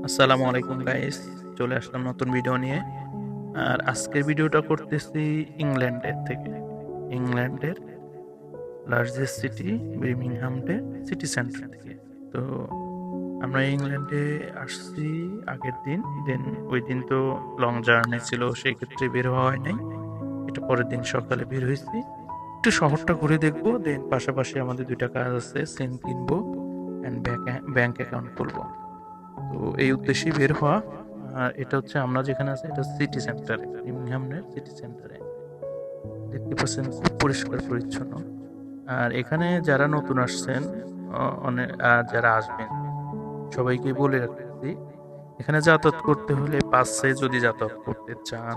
আসসালামু আলাইকুম গাইস, চলে আসলাম নতুন ভিডিও নিয়ে। আর আজকের ভিডিওটা করতেছি ইংল্যান্ডের থেকে। ইংল্যান্ডের লার্জেস্ট সিটি বার্মিংহামের সিটি সেন্টার থেকে। তো আমরা ইংল্যান্ডে আসছি আগের দিন। দেন ওই দিন তো লং জার্নি ছিল, সেই ক্ষেত্রে বের হওয়া হয় নাই। এটা পরের দিন সকালে বের হয়েছি, একটু শহরটা ঘুরে দেখবো। দেন পাশাপাশি আমাদের দুইটা কাজ আছে, সিম কিনবো অ্যান্ড ব্যাংক অ্যাকাউন্ট খুলবো। তো এই উদ্দেশ্যেই বের হওয়া। আর এটা হচ্ছে আমরা যেখানে আছি, এটা সিটি সেন্টারে, বার্মিংহামের সিটি সেন্টারে। দেখতে পাচ্ছেন খুব পরিষ্কার পরিচ্ছন্ন। আর এখানে যারা নতুন আসছেন, অনেক, আর যারা আসবেন সবাইকে বলে রাখতেছি, এখানে যাতায়াত করতে হলে বাসে যদি যাতায়াত করতে চান,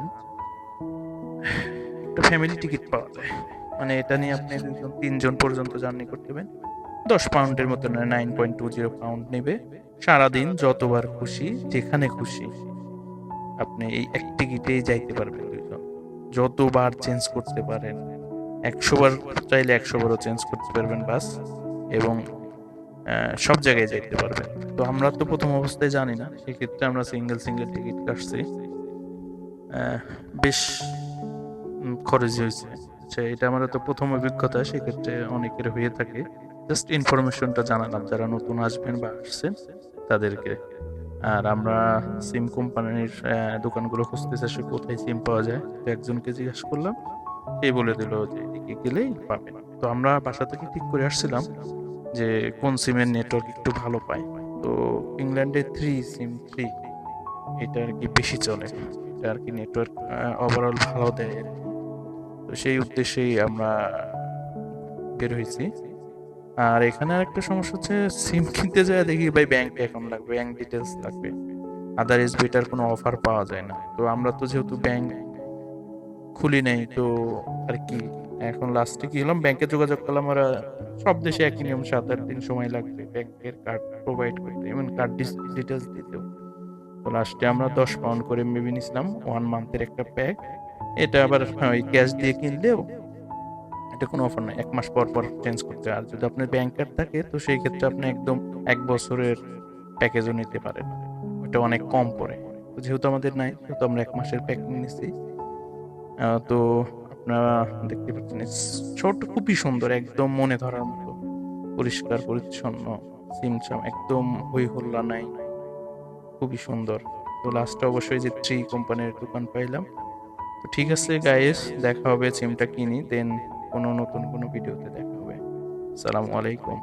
একটা ফ্যামিলি টিকিট পাওয়া যায়। মানে এটা নিয়ে আপনি 3 জন পর্যন্ত জার্নি করতে পারেন। 10 পাউন্ডের মতো নেয়, 9.20 পাউন্ড নেবে। সারাদিন যতবার খুশি যেখানে খুশি আপনি এই এক টিকিটেই যাইতে পারবেন 2 জন। যতবার চেঞ্জ করতে পারেন, 100 বার চাইলে 100 বারও চেঞ্জ করতে পারবেন বাস। এবং সব জায়গায় যাইতে পারবেন। তো আমরা তো প্রথম অবস্থায় জানি না, সেক্ষেত্রে আমরা সিঙ্গেল সিঙ্গেল টিকিট কাটছি। আহ, বেশ খরচ হয়েছে। আচ্ছা, এটা আমার তো প্রথম অভিজ্ঞতা, সেক্ষেত্রে অনেকের হয়ে থাকে। জাস্ট ইনফরমেশনটা জানালাম যারা নতুন আসবেন বা আসছেন তাদেরকে। আর আমরা সিম কোম্পানির দোকানগুলো খুঁজতেছি, আসলে কোথায় সিম পাওয়া যায়। তো একজনকে জিজ্ঞাসা করলাম, সে বলে দিল যে এদিকে গেলেই পাবেন। তো আমরা বাসা থেকে ঠিক করে আসছিলাম যে কোন সিমের নেটওয়ার্ক একটু ভালো পায়। তো ইংল্যান্ডে 3 সিম 3 এটা আর কি বেশি চলে। এটা আর কি নেটওয়ার্ক ওভারঅল ভালো দেয় আর কি। তো সেই উদ্দেশ্যেই আমরা বের হয়েছি। আর এখানে আরেকটা সমস্যা হচ্ছে, সিম কিনতে যায় দেখি ভাই ব্যাংক অ্যাকাউন্ট লাগবে, ব্যাংক ডিটেলস লাগবে। আদারওয়াইজ বেটার কোনো অফার পাওয়া যায় না। তো আমরা তো যেহেতু ব্যাংক খুলি নাই, তো আর কি এখন লাস্টে কি হলাম, ব্যাংকে যোগাযোগ করলাম। ওরা সব দেশে একই নিয়ম, 7-8 দিন সময় লাগবে ব্যাংকের কার্ড প্রোভাইড করতে, ইভেন কার্ড ডিটেলস দিতেও। তো লাস্টে আমরা 10 পাউন্ড করে মেবি নিছিলাম 1 মান্থের একটা প্যাক। এটা আবার ওই ক্যাশ দিয়ে কিনলেও এটা কোনো অফার নাই, 1 মাস পর পর চেঞ্জ করতে হয়। আর যদি আপনার ব্যাংক কার্ড থাকে তো সেই ক্ষেত্রে আপনি একদম 1 বছরের প্যাকেজও নিতে পারেন, ওটা অনেক কম পড়ে। তো যেহেতু আমাদের নাই, সেহেতু আমরা 1 মাসের প্যাক নিয়েছি। তো আপনারা দেখতে পাচ্ছেন ছোট, খুবই সুন্দর, একদম মনে ধরার মতো, পরিষ্কার পরিচ্ছন্ন, সিমচাম একদম হই হল্লা নাই, খুবই সুন্দর। তো লাস্টে অবশ্যই যে 3 কোম্পানির দোকান পাইলাম। তো ঠিক আছে গাইস, দেখা হবে, সিমটা কিনি, দেন কোনো নতুন কোনো ভিডিওতে দেখা হবে। আসসালামু আলাইকুম।